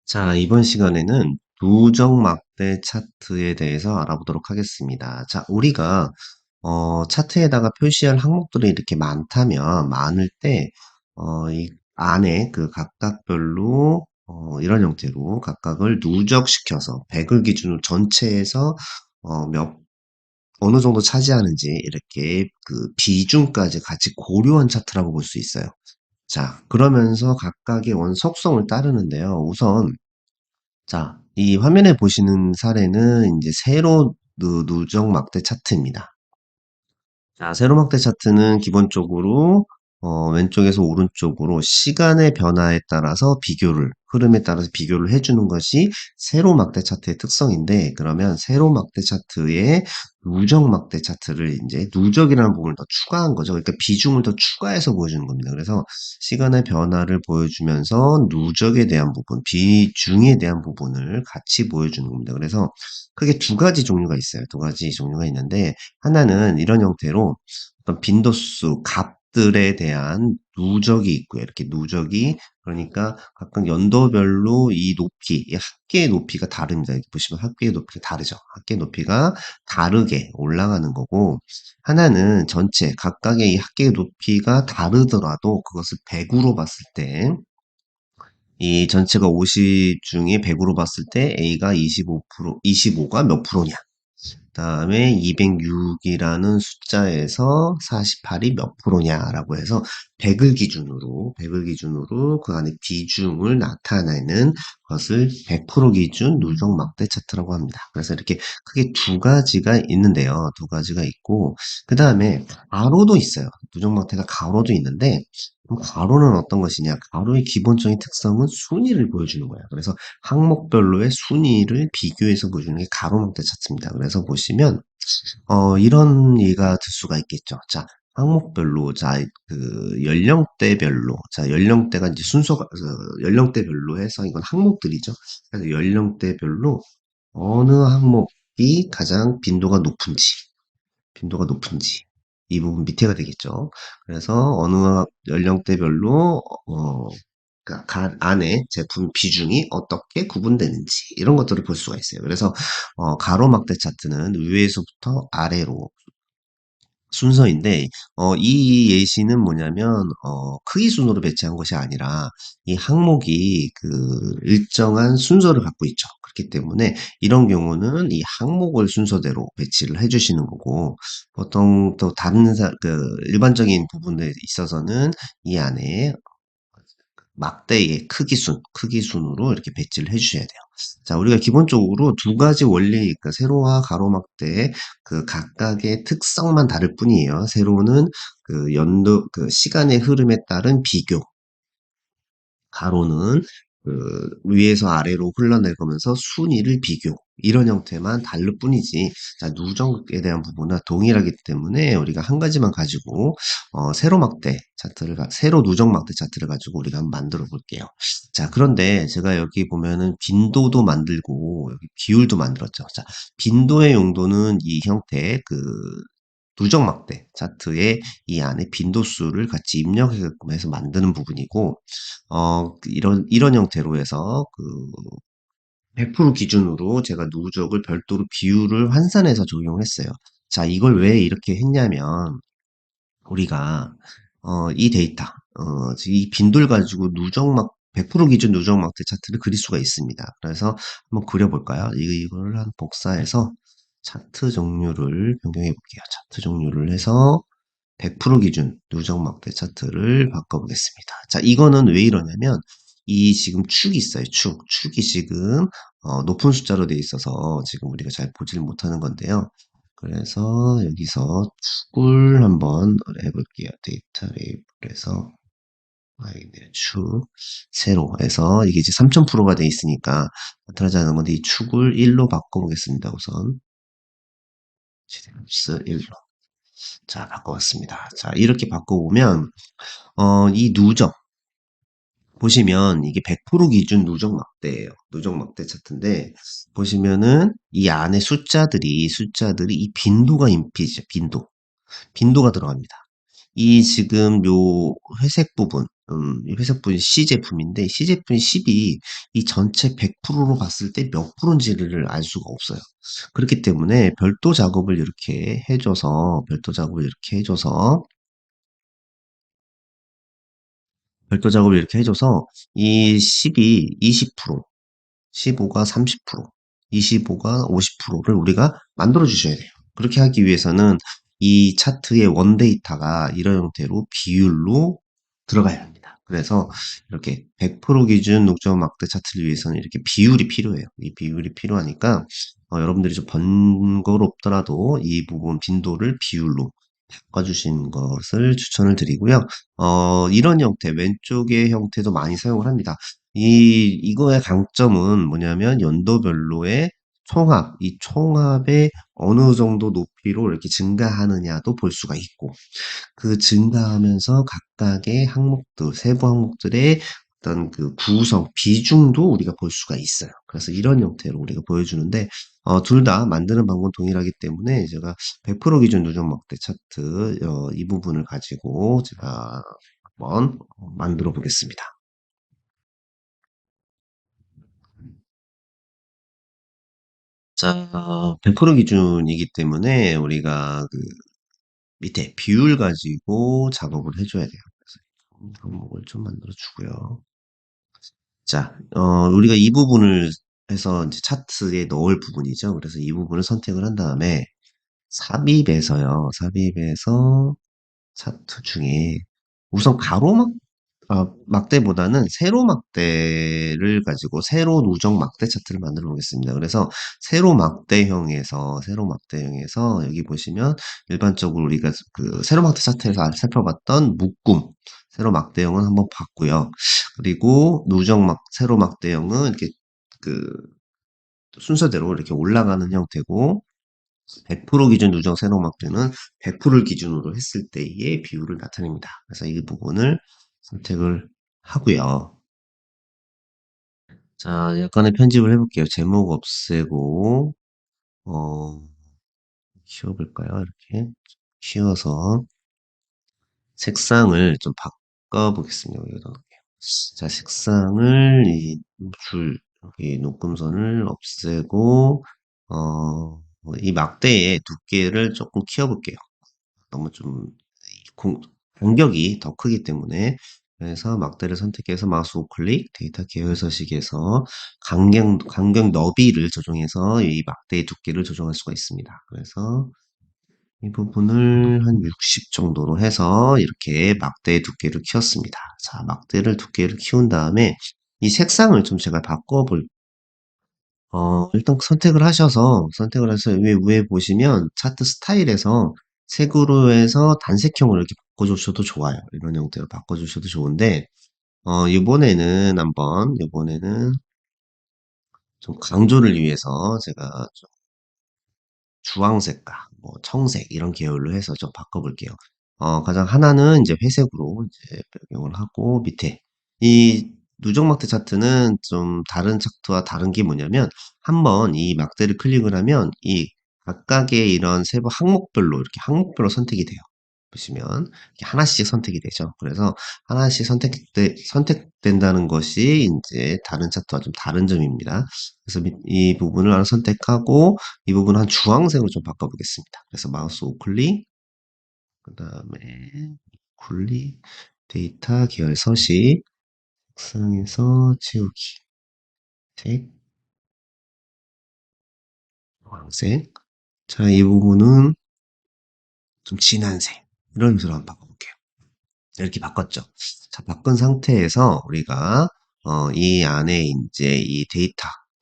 자, 이번 시간에는 누적 막대 차트에 대해서 알아보도록 하겠습니다. 자, 우리가 차트에다가 표시할 항목들이 이렇게 많을 때, 이 안에 그 각각별로 이런 형태로 각각을 누적시켜서 100을 기준으로 전체에서 어느 정도 차지하는지 이렇게 그 비중까지 같이 고려한 차트라고 볼 수 있어요. 자, 그러면서 각각의 속성을 따르는데요. 우선 자, 이 화면에 보시는 사례는 이제 세로 누적 막대 차트입니다. 자, 세로막대 차트는 기본적으로 왼쪽에서 오른쪽으로 시간의 변화에 따라서 흐름에 따라서 비교를 해주는 것이 세로막대 차트의 특성인데, 그러면 세로막대 차트에 누적막대 차트를 이제 누적이라는 부분을 더 추가한 거죠. 그러니까 비중을 더 추가해서 보여주는 겁니다. 그래서 시간의 변화를 보여주면서 누적에 대한 부분, 비중에 대한 부분을 같이 보여주는 겁니다. 그래서 크게 두 가지 종류가 있어요. 두 가지 종류가 있는데, 하나는 이런 형태로 어떤 빈도수, 값들에 대한 누적이 있고요. 이렇게 누적이, 그러니까 각각 연도별로 이 높이, 이 합계의 높이가 다릅니다. 여기 보시면 합계의 높이가 다르죠. 합계의 높이가 다르게 올라가는 거고, 하나는 전체, 각각의 이 합계의 높이가 다르더라도 그것을 100으로 봤을 때, 이 전체가 50 중에 100으로 봤을 때 A가 25가 몇 프로냐. 다음에 206이라는 숫자에서 48이 몇 프로냐라고 해서 100을 기준으로 그 안에 비중을 나타내는 것을 100% 기준 누적 막대 차트라고 합니다. 그래서 이렇게 크게 두 가지가 있는데요. 두 가지가 있고, 그 다음에 가로도 있어요. 누적 막대가 가로도 있는데, 그럼 가로는 어떤 것이냐? 가로의 기본적인 특성은 순위를 보여주는 거예요. 그래서 항목별로의 순위를 비교해서 보여주는 게 가로막대 차트입니다. 그래서 보시면 이런 예가 들 수가 있겠죠. 자, 항목별로, 자, 그 연령대별로, 자, 연령대가 이제 순서가 연령대별로 해서 이건 항목들이죠. 그래서 연령대별로 어느 항목이 가장 빈도가 높은지 이 부분 밑에가 되겠죠. 그래서 어느 연령대별로 그러니까 안에 제품 비중이 어떻게 구분되는지 이런 것들을 볼 수가 있어요. 그래서 가로막대 차트는 위에서부터 아래로 순서인데 이 예시는 뭐냐면 크기 순으로 배치한 것이 아니라 이 항목이 그 일정한 순서를 갖고 있죠. 그렇기 때문에 이런 경우는 이 항목을 순서대로 배치를 해주시는 거고 보통 또 다른 그 일반적인 부분에 있어서는 이 안에 막대의 크기순으로 이렇게 배치를 해주셔야 돼요. 자, 우리가 기본적으로 두 가지 원리, 그러니까 세로와 가로막대의 그 각각의 특성만 다를 뿐이에요. 세로는 그 시간의 흐름에 따른 비교, 가로는 그 위에서 아래로 흘러내려가면서 순위를 비교 이런 형태만 다를 뿐이지 자 누적에 대한 부분은 동일하기 때문에 우리가 한 가지만 가지고 세로 누적 막대 차트를 가지고 우리가 한번 만들어 볼게요. 자 그런데 제가 여기 보면은 빈도도 만들고 여기 비율도 만들었죠. 자 빈도의 용도는 이 형태 그 누적 막대 차트에 이 안에 빈도수를 같이 입력해서 해서 만드는 부분이고 이런 형태로 해서 그 100% 기준으로 제가 누적을 별도로 비율을 환산해서 적용을 했어요. 자, 이걸 왜 이렇게 했냐면 우리가 이 데이터, 이 빈도를 가지고 100% 기준 누적 막대 차트를 그릴 수가 있습니다. 그래서 한번 그려볼까요? 이걸 한 복사해서 차트 종류를 변경해 볼게요. 차트 종류를 해서 100% 기준 누적 막대 차트를 바꿔보겠습니다. 자, 이거는 왜 이러냐면 이 지금 축이 있어요. 축이 지금 높은 숫자로 돼 있어서 지금 우리가 잘 보지를 못하는 건데요. 그래서 여기서 축을 한번 해볼게요. 데이터 레이블에서 축 세로 해서 이게 이제 3000%가 돼 있으니까 나타나지 않는 건데 이 축을 1로 바꿔보겠습니다. 우선 지름스 1로 자 바꿔봤습니다. 자 이렇게 바꿔보면 이 누적 보시면 이게 100% 기준 누적 막대예요. 누적 막대 차트인데 보시면은 이 안에 숫자들이 이 빈도가 인피죠. 빈도가 들어갑니다. 이 지금 요 회색 부분 이 회색분이 C 제품인데 C 제품이 10이 이 전체 100%로 봤을 때 몇 프로인지를 알 수가 없어요. 그렇기 때문에 별도 작업을 이렇게 해줘서 이 10이 20%, 15가 30%, 25가 50%를 우리가 만들어 주셔야 돼요. 그렇게 하기 위해서는 이 차트의 원데이터가 이런 형태로 비율로 들어가야 합니다. 그래서 이렇게 100% 기준 녹점 막대 차트를 위해서는 이렇게 비율이 필요해요. 이 비율이 필요하니까 여러분들이 좀 번거롭더라도 이 부분 빈도를 비율로 바꿔주신 것을 추천을 드리고요. 이런 형태, 왼쪽의 형태도 많이 사용을 합니다. 이거의 강점은 뭐냐면 연도별로의 총합, 이 총합의 어느 정도 높이로 이렇게 증가하느냐도 볼 수가 있고, 그 증가하면서 각각의 항목들, 세부 항목들의 어떤 그 구성, 비중도 우리가 볼 수가 있어요. 그래서 이런 형태로 우리가 보여주는데, 둘 다 만드는 방법은 동일하기 때문에 제가 100% 기준 누적 막대 차트, 이 부분을 가지고 제가 한번 만들어 보겠습니다. 자, 100% 기준이기 때문에 우리가 그 밑에 비율 가지고 작업을 해줘야 돼요. 그래서 항목을 좀 만들어 주고요. 자, 우리가 이 부분을 해서 이제 차트에 넣을 부분이죠. 그래서 이 부분을 선택을 한 다음에 삽입에서 차트 중에 우선 막대보다는 세로 막대를 가지고 세로 누적 막대 차트를 만들어 보겠습니다. 그래서 세로 막대형에서 여기 보시면 일반적으로 우리가 그 세로 막대 차트에서 살펴봤던 묶음 세로 막대형은 한번 봤고요. 그리고 세로 막대형은 이렇게 그 순서대로 이렇게 올라가는 형태고 100% 기준 누적 세로 막대는 100%를 기준으로 했을 때의 비율을 나타냅니다. 그래서 이 부분을 선택을 하고요. 자, 약간의 편집을 해볼게요. 제목 없애고 키워볼까요? 이렇게 키워서 색상을 좀 바꿔보겠습니다. 여기다 놓을게요. 자, 색상을 여기 녹음선을 없애고 이 막대의 두께를 조금 키워볼게요. 너무 좀 공- 간격이 더 크기 때문에 그래서 막대를 선택해서 마우스 우클릭 데이터 계열서식에서 간격 너비를 조정해서 이 막대의 두께를 조정할 수가 있습니다. 그래서 이 부분을 한 60 정도로 해서 이렇게 막대의 두께를 키웠습니다. 자, 막대를 두께를 키운 다음에 이 색상을 좀 제가 일단 선택을 해서 위에 보시면 차트 스타일에서 색으로 해서 단색형으로 이렇게 바꿔주셔도 좋아요. 이런 형태로 바꿔주셔도 좋은데, 이번에는 좀 강조를 위해서 제가 좀 주황색과 뭐 청색 이런 계열로 해서 좀 바꿔볼게요. 가장 하나는 이제 회색으로 이제 변경을 하고 밑에 이 누적 막대 차트는 좀 다른 차트와 다른 게 뭐냐면 한번 이 막대를 클릭을 하면 이 각각의 이런 세부 항목별로 선택이 돼요. 보시면 이렇게 하나씩 선택이 되죠. 그래서 하나씩 선택된다는 것이 이제 다른 차트와 좀 다른 점입니다. 그래서 이 부분을 하나 선택하고 이 부분 한 주황색으로 좀 바꿔보겠습니다. 그래서 마우스 우클릭, 그 다음에 우클릭, 데이터 계열 서식, 색상에서 채우기, 색, 주황색. 자, 이 부분은 좀 진한 색. 이런 식으로 한번 바꿔볼게요. 이렇게 바꿨죠. 자, 바꾼 상태에서 우리가 이 안에 이제 이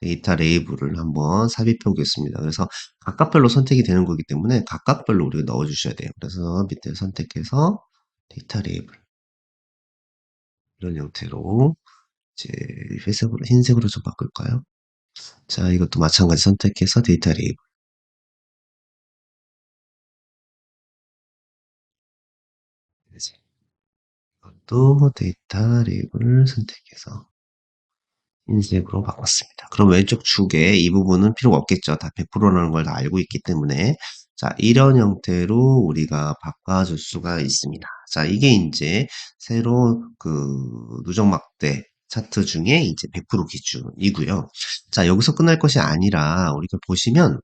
데이터 레이블을 한번 삽입해 보겠습니다. 그래서 각각별로 선택이 되는 거기 때문에 각각별로 우리가 넣어 주셔야 돼요. 그래서 밑에 선택해서 데이터 레이블 이런 형태로 이제 흰색으로 좀 바꿀까요? 자, 이것도 마찬가지 선택해서 데이터 레이블 이것도 데이터 레이블을 선택해서 흰색으로 바꿨습니다. 그럼 왼쪽 축에 이 부분은 필요가 없겠죠. 다 100%라는 걸 다 알고 있기 때문에 자, 이런 형태로 우리가 바꿔줄 수가 있습니다. 자, 이게 이제 새로 그 누적 막대 차트 중에 이제 100% 기준이고요. 자, 여기서 끝날 것이 아니라 우리가 보시면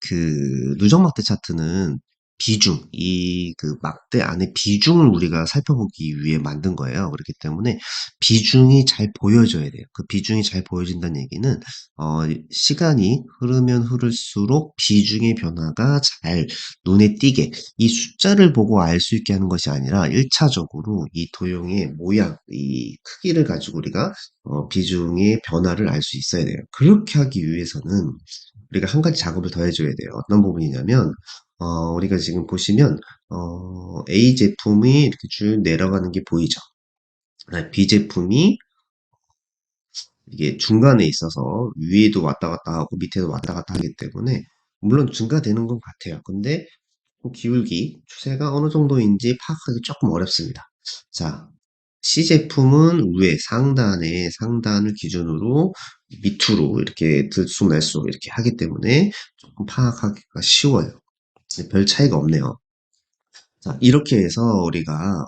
그 누적 막대 차트는 비중, 이 그 막대 안에 비중을 우리가 살펴보기 위해 만든 거예요. 그렇기 때문에 비중이 잘 보여져야 돼요. 그 비중이 잘 보여진다는 얘기는 시간이 흐르면 흐를수록 비중의 변화가 잘 눈에 띄게 이 숫자를 보고 알 수 있게 하는 것이 아니라 1차적으로 이 도형의 모양, 이 크기를 가지고 우리가 비중의 변화를 알 수 있어야 돼요. 그렇게 하기 위해서는 우리가 한 가지 작업을 더 해줘야 돼요. 어떤 부분이냐면, 우리가 지금 보시면, A 제품이 이렇게 쭉 내려가는 게 보이죠? B 제품이 이게 중간에 있어서 위에도 왔다 갔다 하고 밑에도 왔다 갔다 하기 때문에, 물론 증가되는 건 같아요. 근데 기울기, 추세가 어느 정도인지 파악하기 조금 어렵습니다. 자, C 제품은 위에 상단을 기준으로 밑으로 이렇게 들쑥날쑥 이렇게 하기 때문에 조금 파악하기가 쉬워요. 별 차이가 없네요. 자, 이렇게 해서 우리가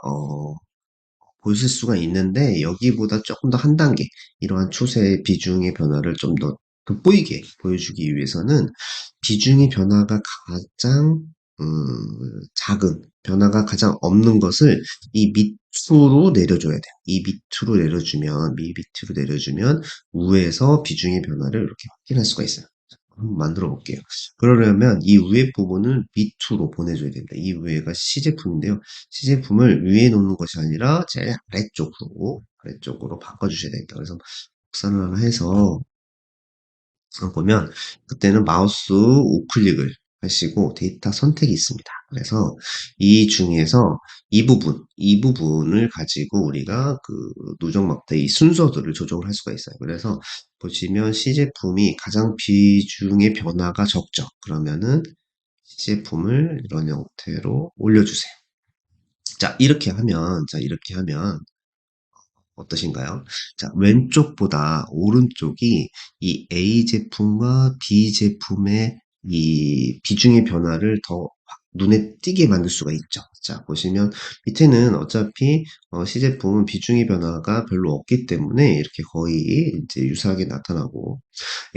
보실 수가 있는데 여기보다 조금 더 한 단계 이러한 추세의 비중의 변화를 좀 더 돋보이게 보여주기 위해서는 비중의 변화가 가장 작은 변화가 가장 없는 것을 이 밑으로 내려줘야 돼요. 이 밑으로 내려주면 우에서 비중의 변화를 이렇게 확인할 수가 있어요. 한번 만들어 볼게요. 그러려면 이 위에 부분을 밑으로 보내줘야 됩니다. 이 위에가 C제품인데요. C제품을 위에 놓는 것이 아니라 제일 아래쪽으로 바꿔주셔야 됩니다. 그래서 복사를 하나 해서 보면 그때는 마우스 우클릭을 하시고 데이터 선택이 있습니다. 그래서 이 중에서 이 부분을 가지고 우리가 그 누적 막대의 순서들을 조정을 할 수가 있어요. 그래서 보시면 C 제품이 가장 비중의 변화가 적죠. 그러면은 C 제품을 이런 형태로 올려주세요. 자, 이렇게 하면 어떠신가요? 자, 왼쪽보다 오른쪽이 이 A 제품과 B 제품의 이 비중의 변화를 더 눈에 띄게 만들 수가 있죠. 자, 보시면 밑에는 어차피 C 제품은 비중의 변화가 별로 없기 때문에 이렇게 거의 이제 유사하게 나타나고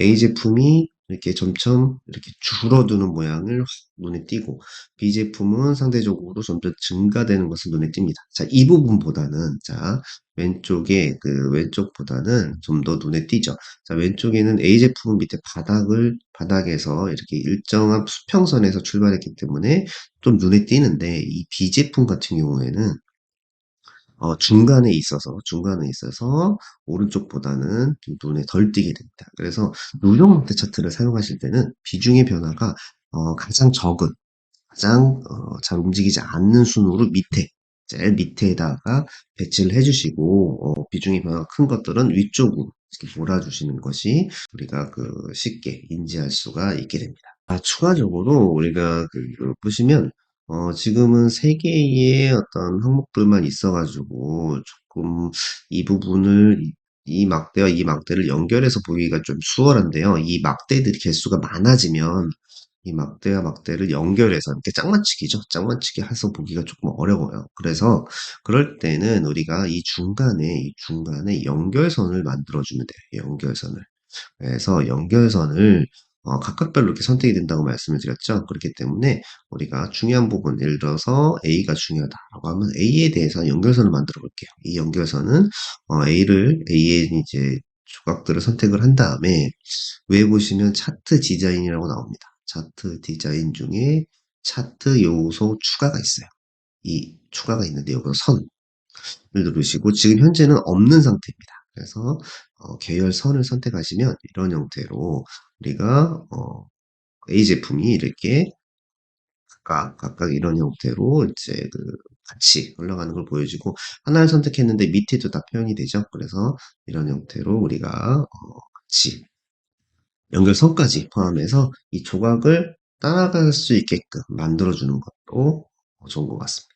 A 제품이 이렇게 점점 이렇게 줄어드는 모양을 확 눈에 띄고 B 제품은 상대적으로 점점 증가되는 것을 눈에 띕니다. 자, 이 부분보다는 왼쪽보다는 좀 더 눈에 띄죠. 자, 왼쪽에는 A 제품은 밑에 바닥에서 이렇게 일정한 수평선에서 출발했기 때문에 좀 눈에 띄는데 이 B 제품 같은 경우에는 중간에 있어서 오른쪽보다는 좀 눈에 덜 띄게 됩니다. 그래서 누적 막대 차트를 사용하실 때는 비중의 변화가 가장 적은, 가장 잘 움직이지 않는 순으로 제일 밑에다가 배치를 해주시고 비중의 변화가 큰 것들은 위쪽으로 이렇게 몰아주시는 것이 우리가 쉽게 인지할 수가 있게 됩니다. 추가적으로 우리가 보시면 지금은 세 개의 어떤 항목들만 있어가지고 조금 이 부분을 이 막대와 이 막대를 연결해서 보기가 좀 수월한데요. 이 막대들이 개수가 많아지면 이 막대와 막대를 연결해서 이렇게 짝맞추기 해서 보기가 조금 어려워요. 그래서 그럴 때는 우리가 이 중간에 연결선을 만들어주면 돼요. 연결선을. 그래서 연결선을 각각별로 이렇게 선택이 된다고 말씀을 드렸죠. 그렇기 때문에 우리가 중요한 부분, 예를 들어서 A가 중요하다라고 하면 A에 대해서 연결선을 만들어 볼게요. 이 연결선은 A의 이제 조각들을 선택을 한 다음에 위에 보시면 차트 디자인이라고 나옵니다. 차트 디자인 중에 차트 요소 추가가 있어요. 이 추가가 있는데 여기서 선을 누르시고 지금 현재는 없는 상태입니다. 그래서 계열선을 선택하시면 이런 형태로 우리가 A 제품이 이렇게 각각 이런 형태로 이제 같이 올라가는 걸 보여주고 하나를 선택했는데 밑에도 다 표현이 되죠. 그래서 이런 형태로 우리가 같이 연결선까지 포함해서 이 조각을 따라갈 수 있게끔 만들어주는 것도 좋은 것 같습니다.